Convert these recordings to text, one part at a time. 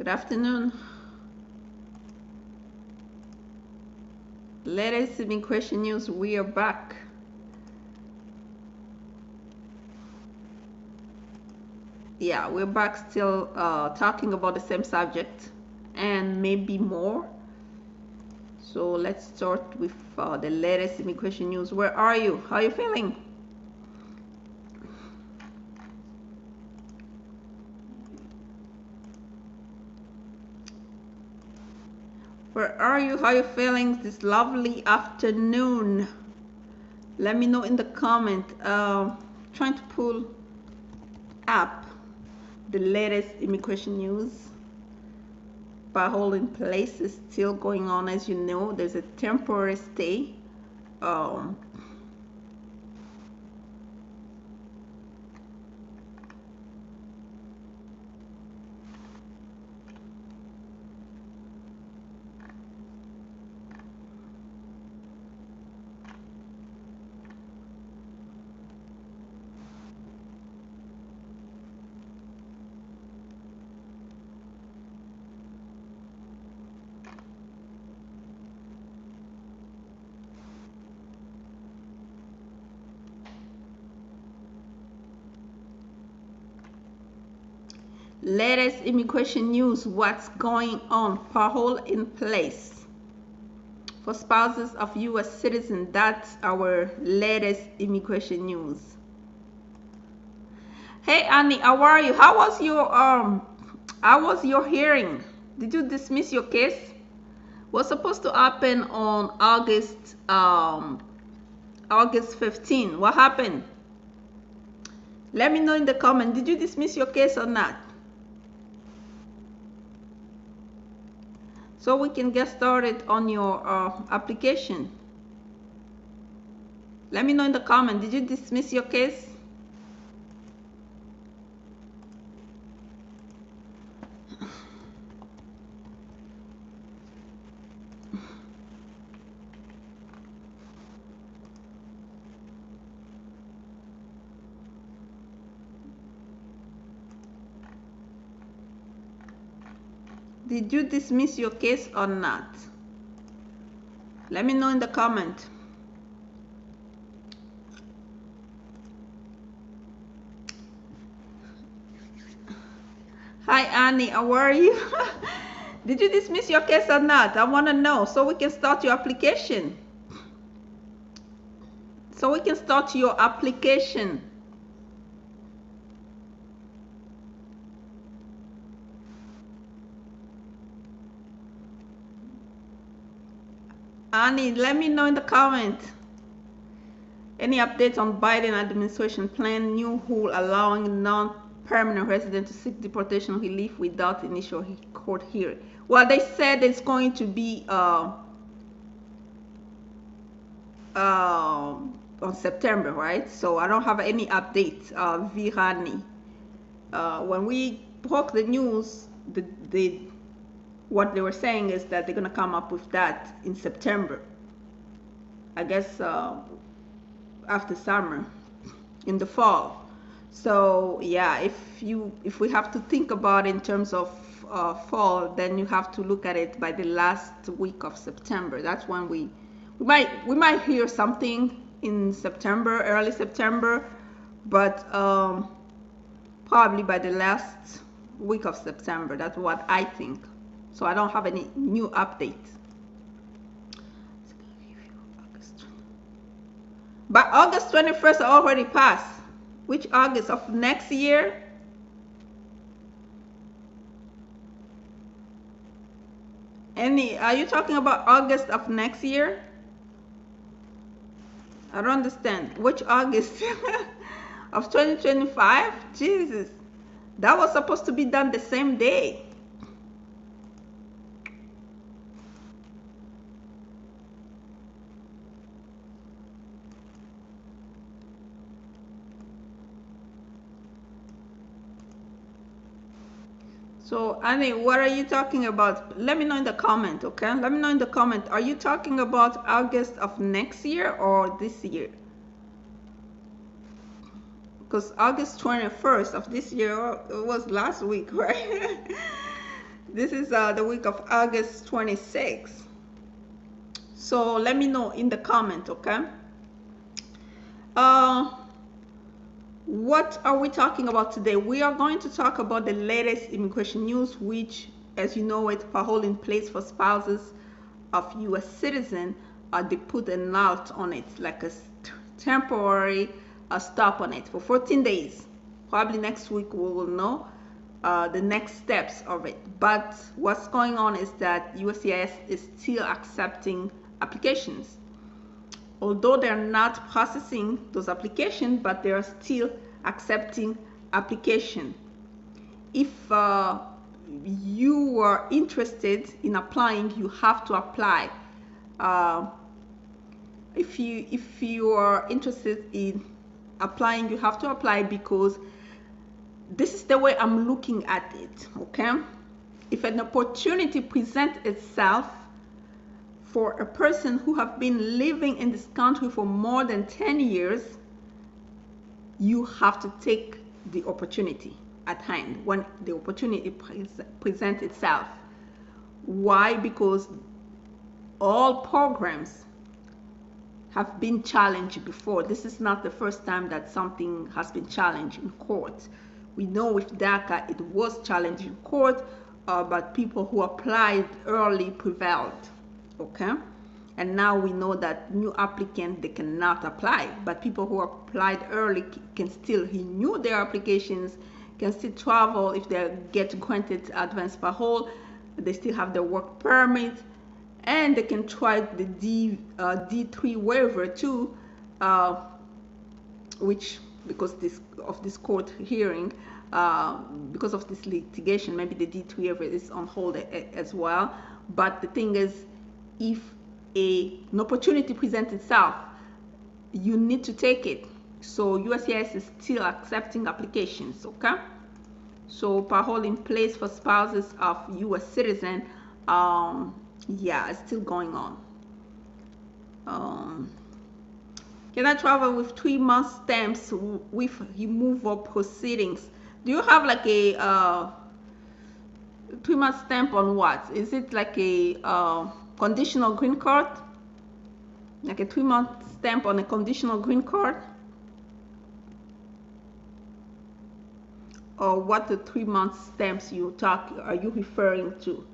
Good afternoon. Latest immigration news, we are back. Yeah, we're back still talking about the same subject and maybe more. So let's start with the latest immigration news. Where are you? How are you feeling? Where are you? How are you feeling this lovely afternoon? Let me know in the comment. Trying to pull up the latest immigration news. Bijoux in place is still going on. As you know, there's a temporary stay. Latest immigration news, what's going on? Bijoux in place for spouses of U.S. citizens. That's our latest immigration news. Hey Annie, how are you? How was your hearing? Did you dismiss your case? Was supposed to happen on August 15. What happened? Let me know in the comment. Did you dismiss your case or not? So we can get started on your application. Let me know in the comment. Did you dismiss your case? Did you dismiss your case or not? Let me know in the comment. Hi Annie, how are you? Did you dismiss your case or not? I want to know so we can start your application. So we can start your application. Annie, let me know in the comment. Any updates on Biden administration plan, new rule allowing non-permanent residents to seek deportation relief without initial court hearing? Well, they said it's going to be on September, right? So I don't have any updates, Virani. When we broke the news, what they were saying is that they're gonna come up with that in September. I guess after summer, in the fall. So yeah, if we have to think about it in terms of fall, then you have to look at it by the last week of September. That's when we might hear something in September, early September, but probably by the last week of September. That's what I think. So I don't have any new updates. But August 21st already passed. Which August of next year? Are you talking about August of next year? I don't understand. Which August? Of 2025? Jesus. That was supposed to be done the same day. So Annie, what are you talking about? Let me know in the comment, okay? Let me know in the comment. Are you talking about August of next year or this year? Because August 21st of this year was last week, right? This is the week of August 26th. So let me know in the comment, okay? What are we talking about today? We are going to talk about the latest immigration news, which, as you know, it's parole in place for spouses of U.S. citizens. They put an halt on it, like a temporary stop on it for 14 days. Probably next week we will know the next steps of it. But what's going on is that USCIS is still accepting applications. Although they're not processing those applications, but they are still accepting application. If you are interested in applying, you have to apply. If you are interested in applying, you have to apply, because this is the way I'm looking at it, okay? If an opportunity presents itself for a person who have been living in this country for more than 10 years, you have to take the opportunity at hand when the opportunity presents itself. Why? Because all programs have been challenged before. This is not the first time that something has been challenged in court. We know with DACA it was challenged in court, but people who applied early prevailed. Okay, and now we know that new applicants, they cannot apply, but people who applied early can still renew their applications, can still travel if they get granted advance parole. They still have their work permit, and they can try the D3 waiver too, which, because of this court hearing, because of this litigation, maybe the D3 waiver is on hold as well. But the thing is, if an opportunity presents itself, you need to take it. So USCIS is still accepting applications, okay? So parole in place for spouses of U.S. citizens, yeah, it's still going on. Can I travel with 3-month stamps with removal proceedings? Do you have like a 3-month stamp on what? Is it like a conditional green card? Like a 3-month stamp on a conditional green card? Or what the 3-month stamps are you referring to?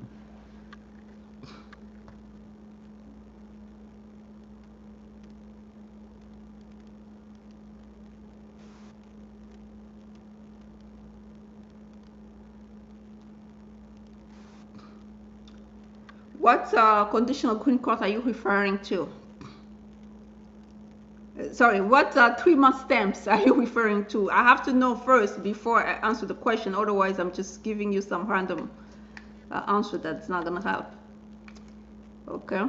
What conditional green card are you referring to? Sorry, what 3-month stamps are you referring to? I have to know first before I answer the question. Otherwise, I'm just giving you some random answer that's not going to help. Okay?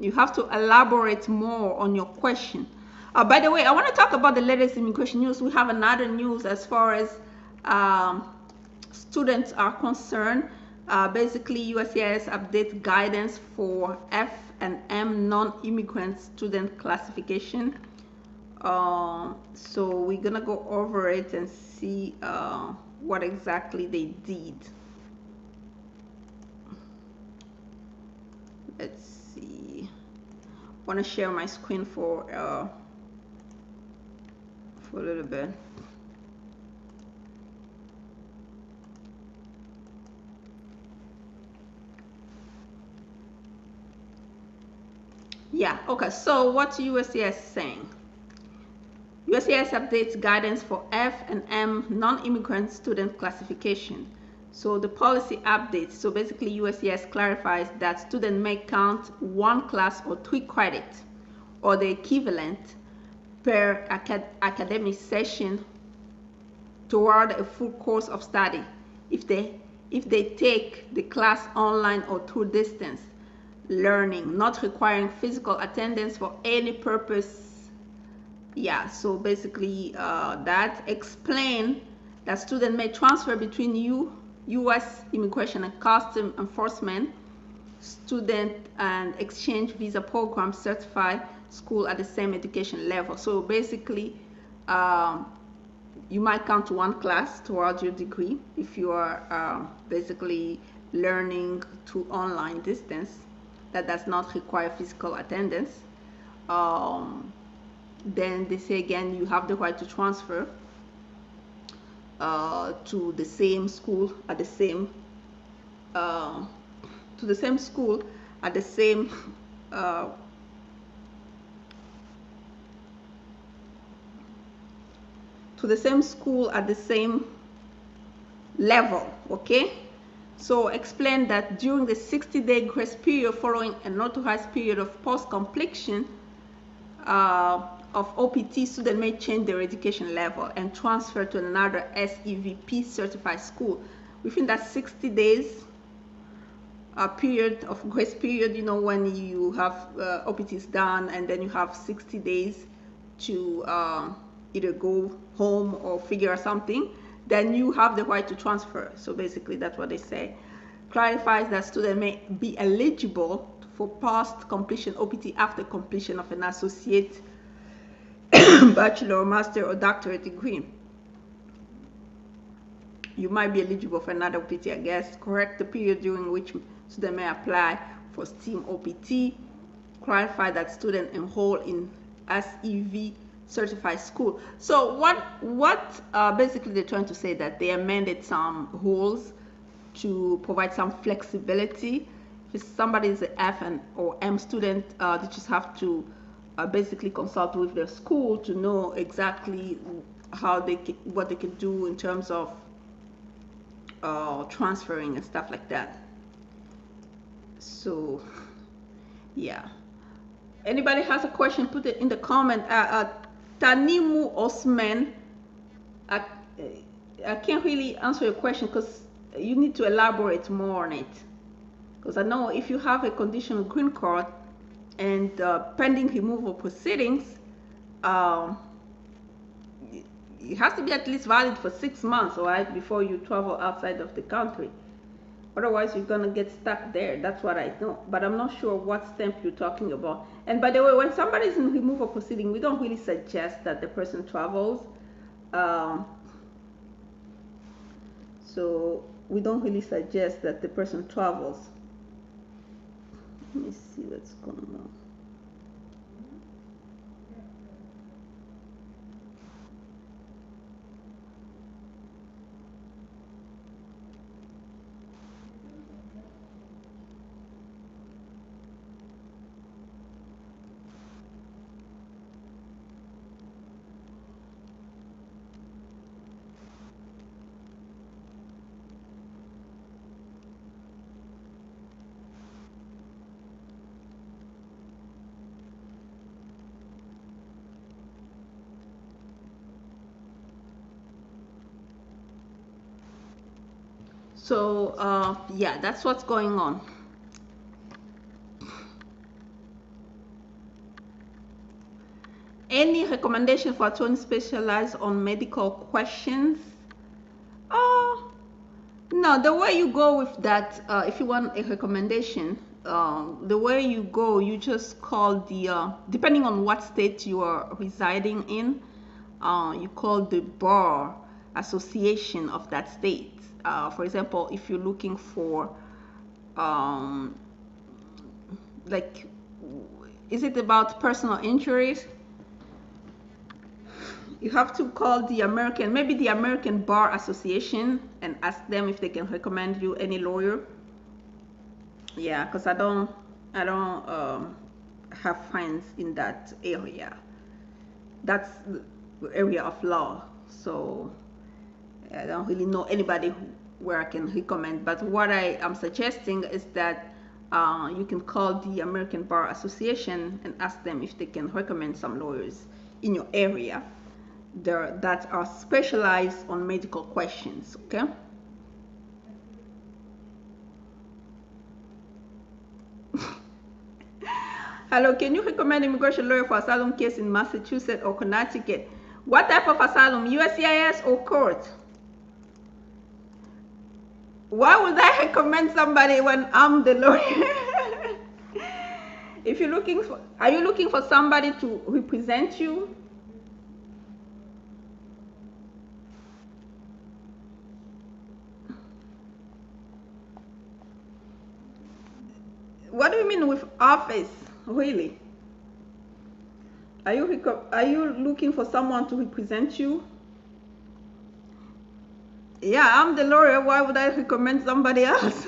You have to elaborate more on your question. By the way, I want to talk about the latest immigration news. We have another news as far as students are concerned. Basically, USCIS update guidance for F and M non-immigrant student classification. So we're gonna go over it and see what exactly they did. Let's see. I want to share my screen for a little bit. Yeah, okay, so what's USCIS saying? USCIS updates guidance for F and M non-immigrant student classification. So the policy updates, so basically USCIS clarifies that students may count 1 class or 3 credits or the equivalent per academic session toward a full course of study if they take the class online or through distance learning, not requiring physical attendance for any purpose. Yeah, so basically that explain that student may transfer between U.S. Immigration and Customs Enforcement student and exchange visa program certified school at the same education level. So basically you might count to one class towards your degree if you are basically learning to online distance that does not require physical attendance. Then they say again you have the right to transfer to the same school at the same school at the same school at the same level. Okay, so explain that during the 60-day grace period following an authorized period of post-completion of OPT, students may change their education level and transfer to another SEVP certified school within that 60 days period of grace period. You know, when you have OPTs done and then you have 60 days to either go home or figure out something, then you have the right to transfer. So basically that's what they say. Clarifies that students may be eligible for post completion OPT after completion of an associate, bachelor, master, or doctorate degree. You might be eligible for another OPT, I guess. Correct the period during which student may apply for STEAM OPT. Clarify that student enroll in SEV certified school. So what basically they're trying to say that they amended some rules to provide some flexibility. If somebody is an F or M student, they just have to basically consult with their school to know exactly how what they can do in terms of transferring and stuff like that. So yeah, anybody has a question, put it in the comment. Tanimu Osman, I can't really answer your question because you need to elaborate more on it, because I know if you have a conditional green card and pending removal proceedings, it has to be at least valid for 6 months, right, before you travel outside of the country. Otherwise you're gonna get stuck there. That's what I know, but I'm not sure what stamp you're talking about. And by the way, when somebody's in removal proceeding, we don't really suggest that the person travels. So we don't really suggest that the person travels. Let me see what's going on. So yeah, that's what's going on. Any recommendation for attorneys specialized on medical questions? No, the way you go with that, if you want a recommendation, the way you go, you just call the, depending on what state you are residing in, you call the bar association of that state. For example, if you're looking for, like, is it about personal injuries? You have to call the maybe the American Bar Association, and ask them if they can recommend you any lawyer. Yeah, because I don't have friends in that area. That's the area of law, so I don't really know anybody where I can recommend. But what I am suggesting is that you can call the American Bar Association and ask them if they can recommend some lawyers in your area that are specialized on medical questions. Okay. Hello, can you recommend immigration lawyer for asylum case in Massachusetts or Connecticut? What type of asylum? USCIS or court? Why would I recommend somebody when I'm the lawyer? If you're looking for, are you looking for somebody to represent you? What do you mean with office? Really? Are you looking for someone to represent you? Yeah, I'm the lawyer. Why would I recommend somebody else?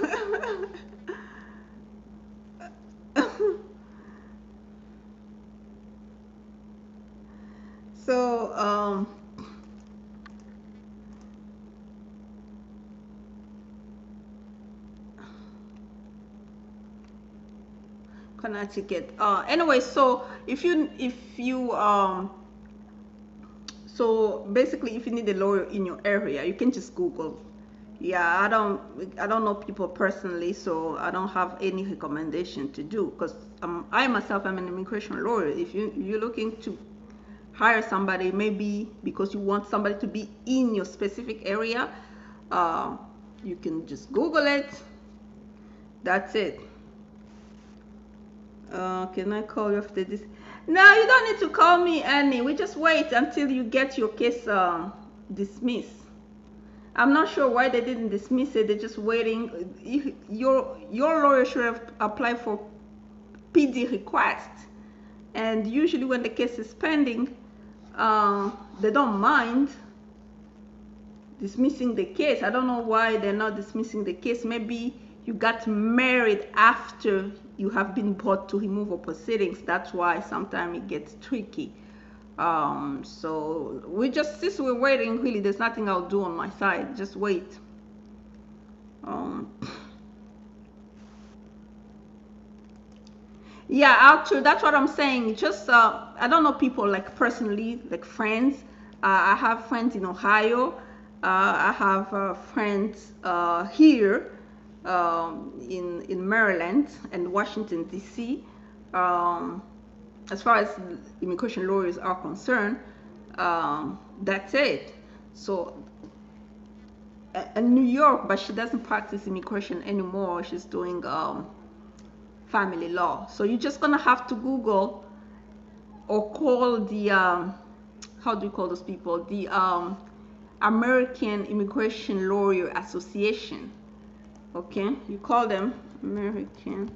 So, Connecticut. Anyway, so so basically, if you need a lawyer in your area, you can just Google. Yeah, I don't know people personally, so I don't have any recommendation to do because I myself am an immigration lawyer. If you're looking to hire somebody, maybe because you want somebody to be in your specific area, uh, you can just Google it. That's it. Can I call you after this? No, you don't need to call me, Annie. We just wait until you get your case dismissed. I'm not sure why they didn't dismiss it. They're just waiting. Your lawyer should have applied for PD request. And usually when the case is pending, they don't mind dismissing the case. I don't know why they're not dismissing the case. Maybe you got married after you have been brought to removal proceedings. That's why sometimes it gets tricky. So since we're waiting, really, there's nothing I'll do on my side. Just wait. Yeah, actually, that's what I'm saying. Just I don't know people like personally, like friends. I have friends in Ohio. I have friends here in Maryland and Washington D.C. As far as immigration lawyers are concerned, that's it. So, in New York, but she doesn't practice immigration anymore. She's doing family law. So you're just gonna have to Google or call the how do you call those people? The American Immigration Lawyer Association. Okay, you call them American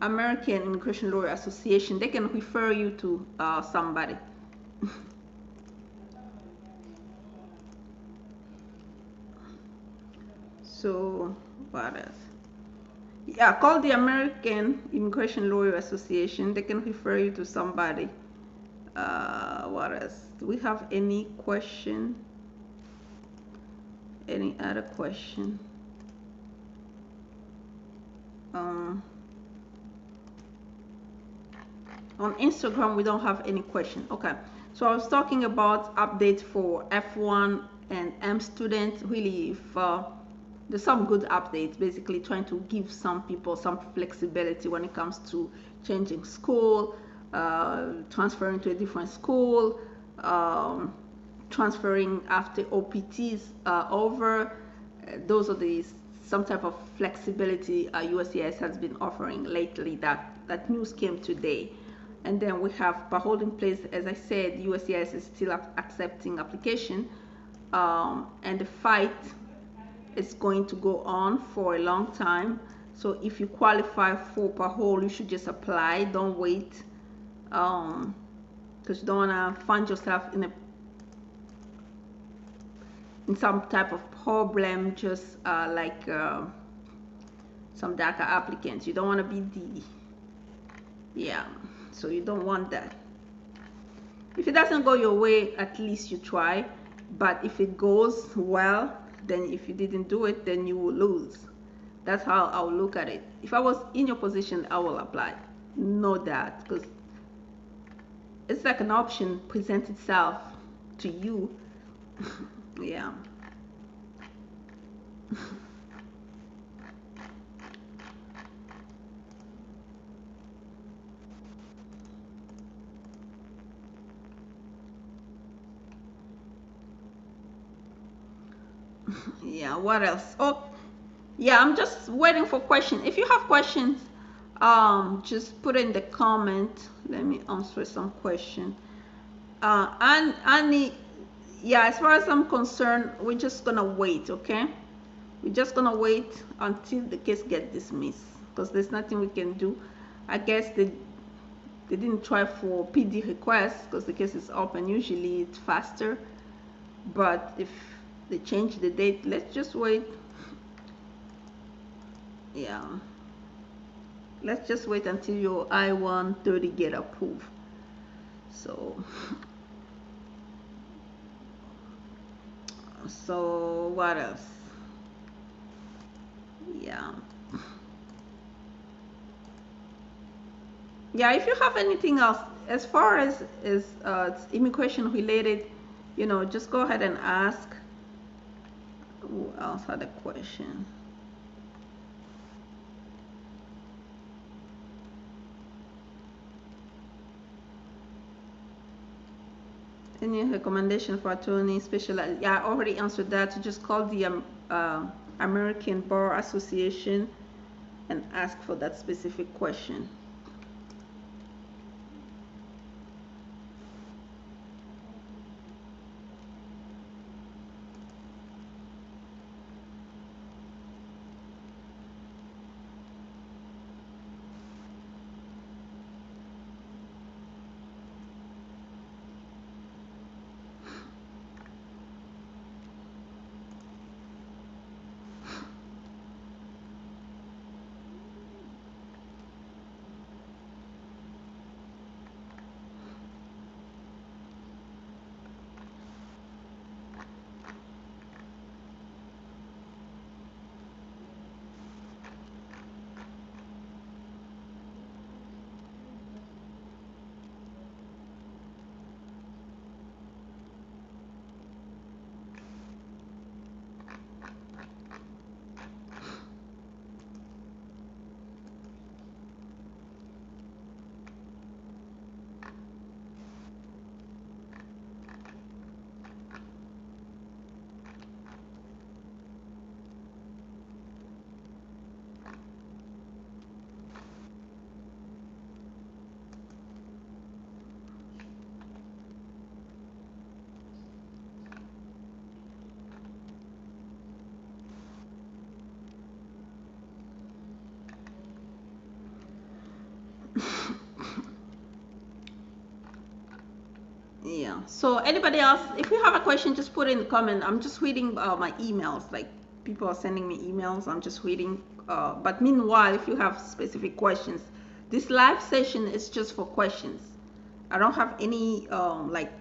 Immigration Lawyer Association. They can refer you to somebody. So what else? Yeah, call the American Immigration Lawyer Association. They can refer you to somebody. What else? Do we have any question? Any other question? On Instagram, we don't have any question. Okay, so I was talking about updates for F1 and M students. Really, if there's some good updates, basically trying to give some people some flexibility when it comes to changing school, transferring to a different school, transferring after OPTs over. Those are some type of flexibility USCIS has been offering lately. That news came today. And then we have parole in place. As I said, USCIS is still accepting application, and the fight is going to go on for a long time. So if you qualify for parole, you should just apply. Don't wait, because you don't want to find yourself in some type of problem, just like some DACA applicants. You don't want to be so you don't want that. If it doesn't go your way, at least you try. But if it goes well, then if you didn't do it, then you will lose. That's how I'll look at it. If I was in your position, I will apply. Know that, because it's like an option presents itself to you. Yeah. Yeah, what else? Oh, yeah, I'm just waiting for questions. If you have questions, just put in the comment. Let me answer some question. And Annie, yeah, as far as I'm concerned, we're just gonna wait, okay? We're just gonna wait until the case gets dismissed, because there's nothing we can do. I guess they didn't try for PD requests because the case is open. Usually it's faster, but if they change the date, let's just wait. Yeah, let's just wait until your I-130 get approved. So what else? Yeah, if you have anything else as far as immigration related, just go ahead and ask. Who else had a question? Any recommendation for attorney specialized? Yeah, I already answered that. Just call the American Bar Association and ask for that specific question. Yeah, so anybody else, if you have a question, just put it in the comment. I'm just reading my emails, like people are sending me emails. I'm just reading, but meanwhile, if you have specific questions, this live session is just for questions. I don't have any like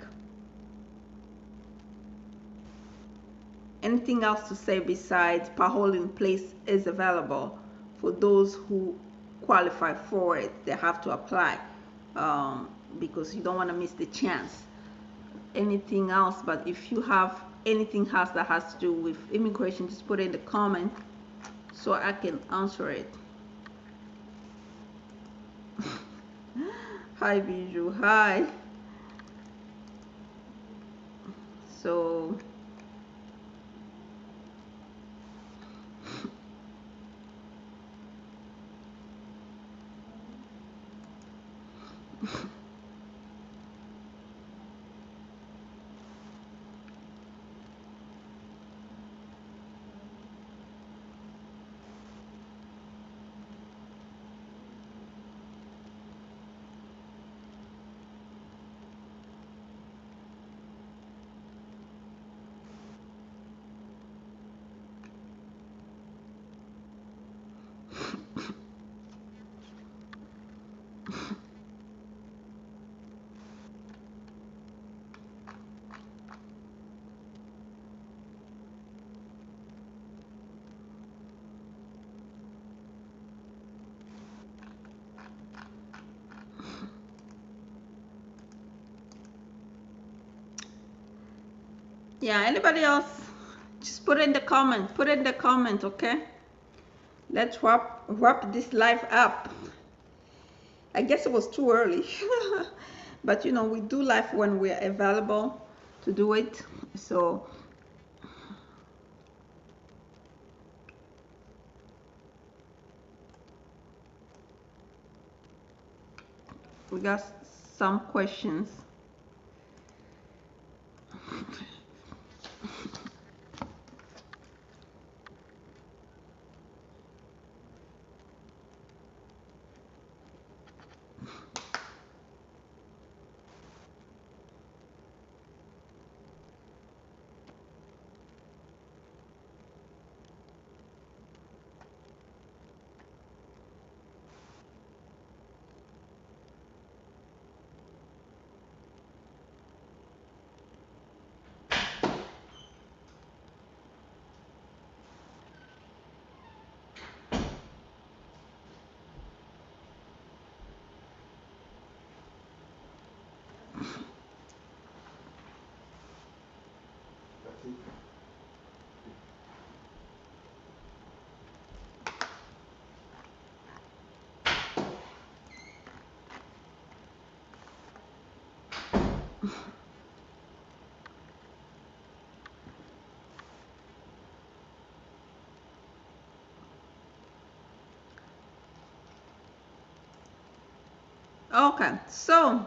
anything else to say besides parole in place is available for those who qualify for it. They have to apply, because you don't want to miss the chance. Anything else, but if you have anything else that has to do with immigration, just put it in the comment so I can answer it. Hi Bijoux, hi. So yeah, anybody else, just put it in the comment, okay? Let's wrap this live up. I guess it was too early. But we do live when we're available to do it. So we got some questions. Okay, so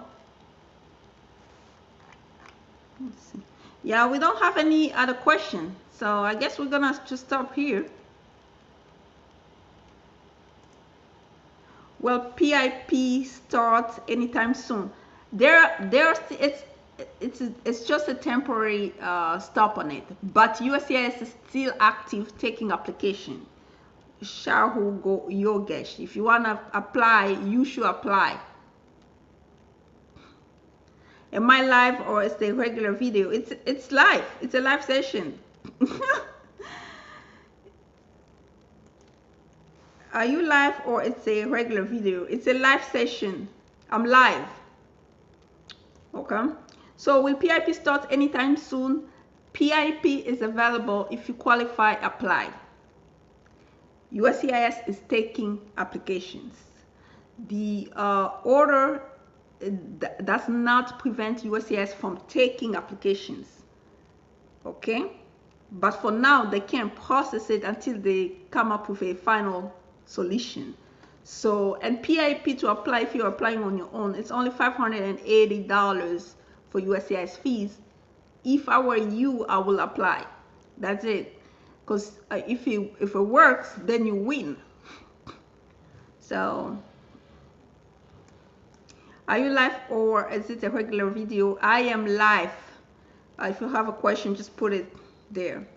let's see. Yeah, we don't have any other question, so I guess we're gonna just stop here. Well, PIP starts anytime soon. It's just a temporary stop on it, but USCIS is still active taking application. Shahu go Yogesh. If you wanna apply, you should apply. Am I live or is it a regular video? It's live. It's a live session. Are you live or it's a regular video? It's a live session. I'm live. Okay. So will PIP start anytime soon? PIP is available if you qualify, apply. USCIS is taking applications. The order does not prevent USCIS from taking applications. Okay? But for now, they can't process it until they come up with a final solution. So, and PIP to apply, if you're applying on your own, it's only $580 for USCIS fees. If I were you, I will apply. That's it. Because if it works, then you win. So, are you live or is it a regular video? I am live. If you have a question, just put it there.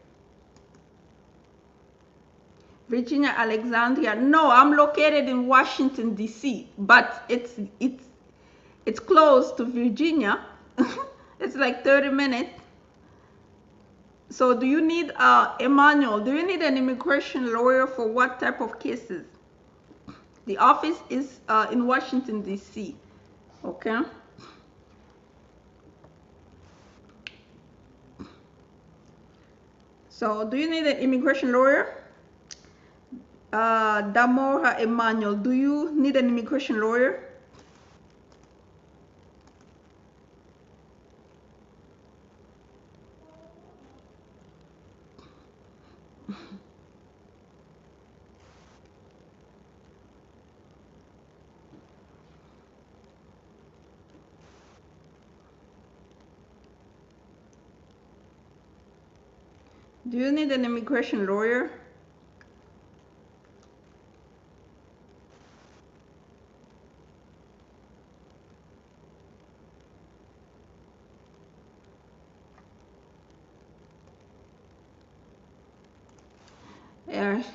Virginia, Alexandria. No, I'm located in Washington, D.C., but it's close to Virginia. It's like 30 minutes. So do you need Emmanuel, do you need an immigration lawyer for what type of cases? The office is in Washington, D.C. Okay. So do you need an immigration lawyer? Damora Emmanuel, do you need an immigration lawyer? Do you need an immigration lawyer?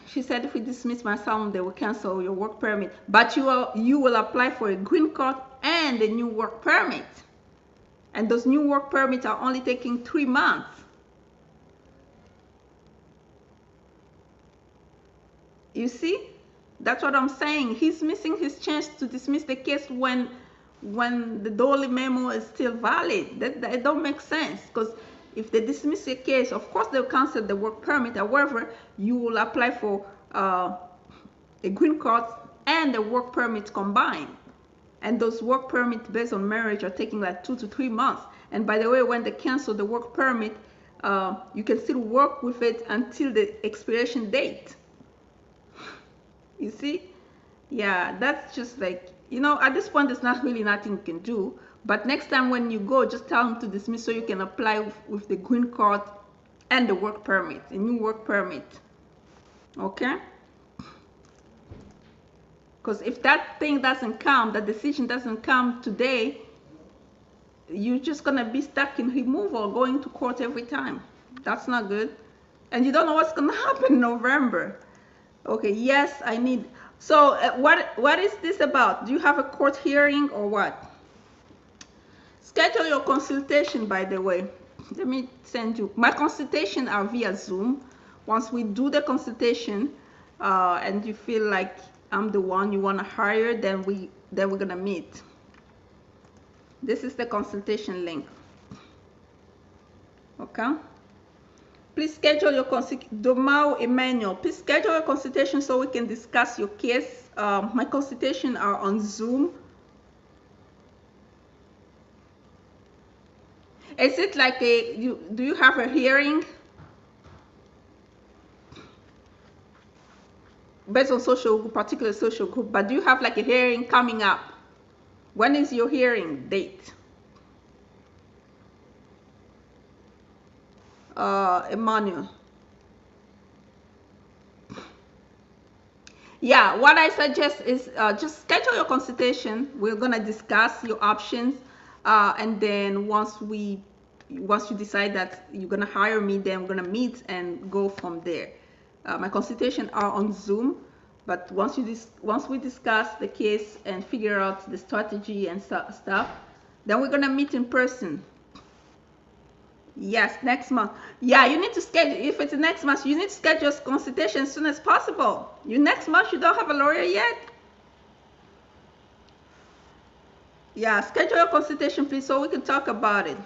She said if we dismiss my son, they will cancel your work permit. But you will apply for a green card and a new work permit. And those new work permits are only taking 3 months. You see? That's what I'm saying. He's missing his chance to dismiss the case when the Dolly memo is still valid. That don't make sense, because if they dismiss the case, of course they'll cancel the work permit. However, you will apply for a green card and a work permit combined. And those work permits based on marriage are taking like 2 to 3 months. And by the way, when they cancel the work permit, you can still work with it until the expiration date. You see? Yeah, that's just like, you know, at this point, there's not really nothing you can do. But next time when you go, just tell them to dismiss so you can apply with the green card and the work permit, a new work permit. Okay? Because if that thing doesn't come, that decision doesn't come today, you're just going to be stuck in removal, going to court every time. That's not good. And you don't know what's going to happen in November. Okay, yes, I need. So what is this about? Do you have a court hearing or what? Schedule your consultation, by the way. Let me send you. My consultation are via Zoom. Once we do the consultation and you feel like I'm the one you want to hire, then we're going to meet. This is the consultation link. Okay? Please schedule your consultation. Domao Emmanuel, please schedule your consultation so we can discuss your case. My consultations are on Zoom. Is it like do you have a hearing based on social group, particular social group, but do you have like a hearing coming up? When is your hearing date? Emmanuel. Yeah, what I suggest is just schedule your consultation. We're gonna discuss your options, and then once you decide that you're gonna hire me, then we're gonna meet and go from there. My consultation are on Zoom, but once we discuss the case and figure out the strategy and stuff, then we're gonna meet in person. Yes, next month. Yeah, you need to schedule. If it's next month, you need to schedule a consultation as soon as possible. You next month, you don't have a lawyer yet? Yeah, schedule a consultation, please, so we can talk about it.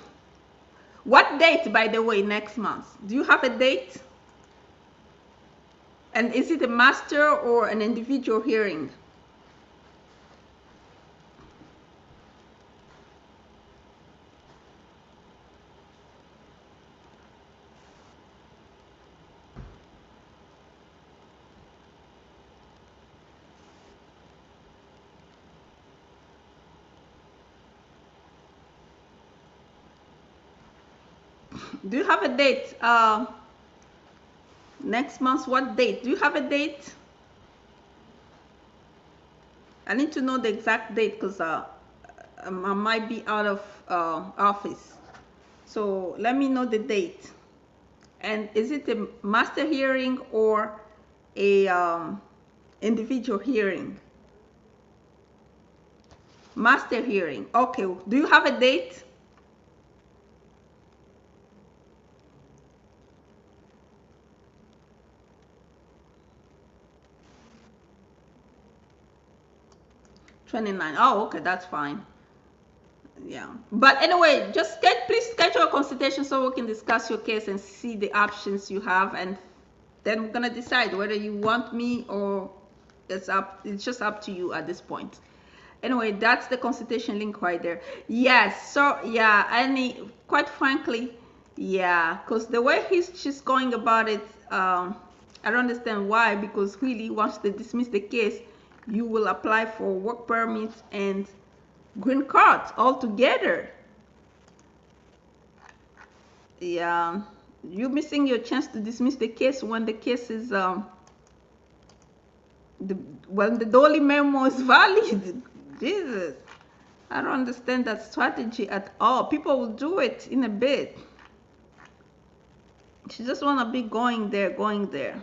What date, by the way, next month? Do you have a date? And is it a master or an individual hearing? Do you have a date? Next month, what date? Do you have a date? I need to know the exact date because I might be out of office. So let me know the date. And is it a master hearing or a individual hearing? Master hearing. Okay. Do you have a date? '29. Oh, okay, that's fine. Yeah. But anyway, just please schedule a consultation so we can discuss your case and see the options you have, and then we're gonna decide whether you want me or it's just up to you at this point. Anyway, that's the consultation link right there. Yes, so yeah, quite frankly, yeah, because the way she's going about it, I don't understand why, because really once they dismiss the case, you will apply for work permits and green cards all together. Yeah, you're missing your chance to dismiss the case when the case is when the Dolly memo is valid. Jesus, I don't understand that strategy at all. People will do it in a bit. She just want to be going there, going there.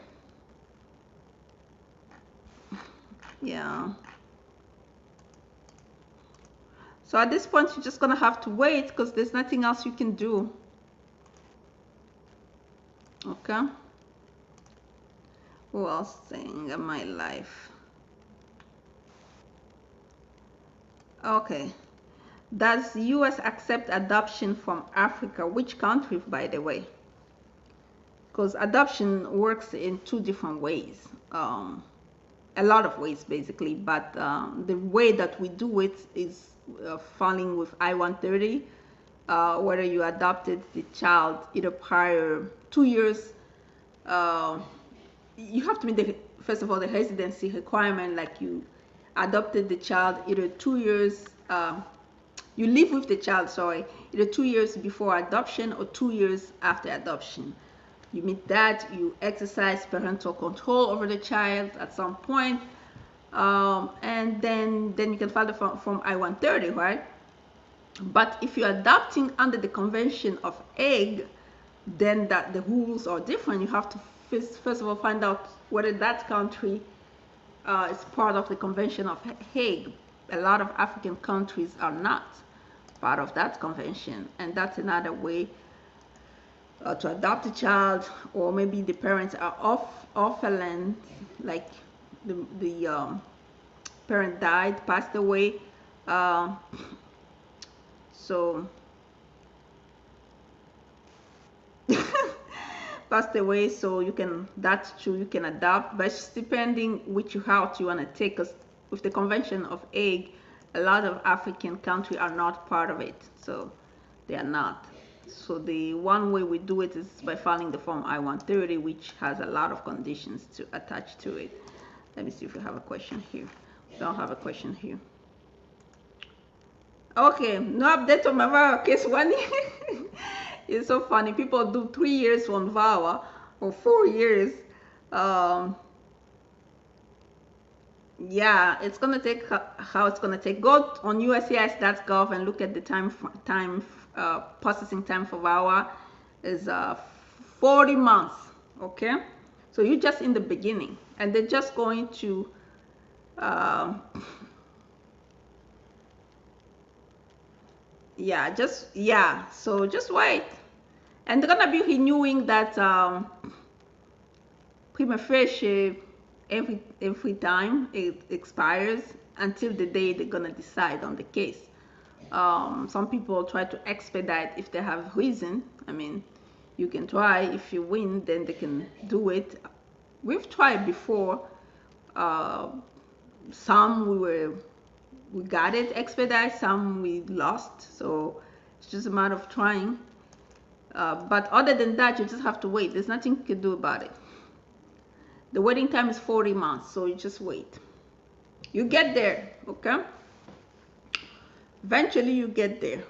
Yeah. So at this point, you're just going to have to wait because there's nothing else you can do. Okay. Who else saying in my life? Okay. Does U.S. accept adoption from Africa? Which country, by the way? Because adoption works in two different ways. A lot of ways, basically. But the way that we do it is falling with I-130. Whether you adopted the child either prior 2 years, you have to meet first of all the residency requirement, like you adopted the child either 2 years, you live with the child, sorry, either 2 years before adoption or 2 years after adoption. You meet that, you exercise parental control over the child at some point, and then you can file the form I-130, right? But if you're adopting under the Convention of Hague, then the rules are different. You have to first of all find out whether that country is part of the Convention of Hague. A lot of African countries are not part of that convention, and that's another way to adopt a child, or maybe the parents are off a land, like the parent died, passed away, so passed away, so that's true, you can adopt, but it's depending which route you want to take, because with the Convention of Hague, a lot of African countries are not part of it, so they are not. So the one way we do it is by filing the form I-130, which has a lot of conditions to attach to it. Let me see if we have a question here. We don't have a question here. Okay, no update on my VAWA case one. It's so funny. People do 3 years on VAWA or 4 years. Yeah, it's gonna take how it's gonna take. Go on USCIS.gov and look at the processing time for VAWA is 40 months. Okay, so you're just in the beginning, and they're just going to so just wait, and they're gonna be renewing that prima facie every time it expires until the day they're gonna decide on the case. Some people try to expedite if they have reason. I mean, you can try. If you win, then they can do it. We've tried before. Some we got it expedite, some we lost. So it's just a matter of trying. But other than that, you just have to wait. There's nothing you can do about it. The waiting time is 40 months, so you just wait. You get there, okay? Eventually you get there.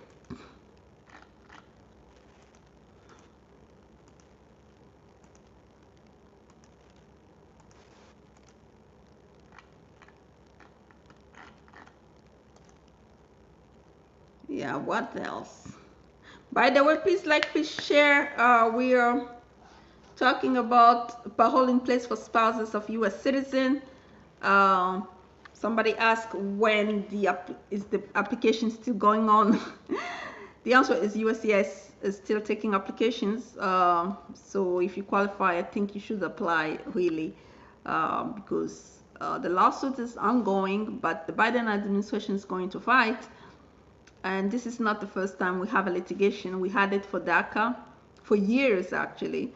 Yeah, what else? By the way, please like, please share. We are talking about parole in place for spouses of U.S. citizens. Somebody asked when is the application still going on? The answer is USCIS is still taking applications. So if you qualify, I think you should apply really, because the lawsuit is ongoing, but the Biden administration is going to fight. And this is not the first time we have a litigation. We had it for DACA for years, actually,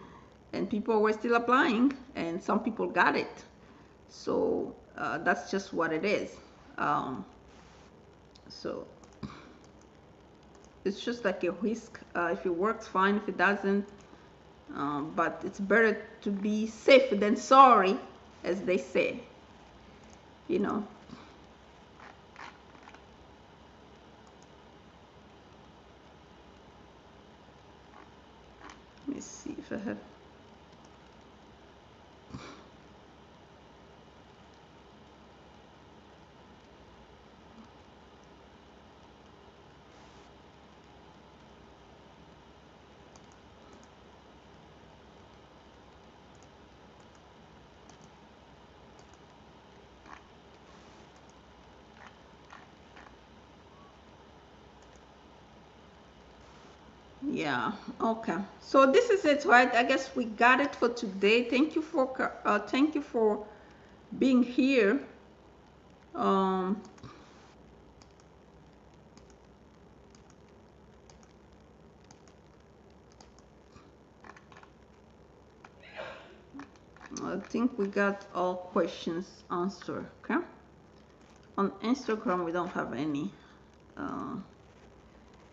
and people were still applying, and some people got it. So that's just what it is. So it's just like a risk. If it works, fine. If it doesn't, but it's better to be safe than sorry, as they say, you know. Let me see if I have. Yeah, okay, so this is it, right? I guess we got it for today. Thank you for being here. I think we got all questions answered. Okay, on Instagram we don't have any.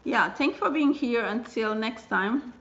Yeah, thank you for being here. Until next time.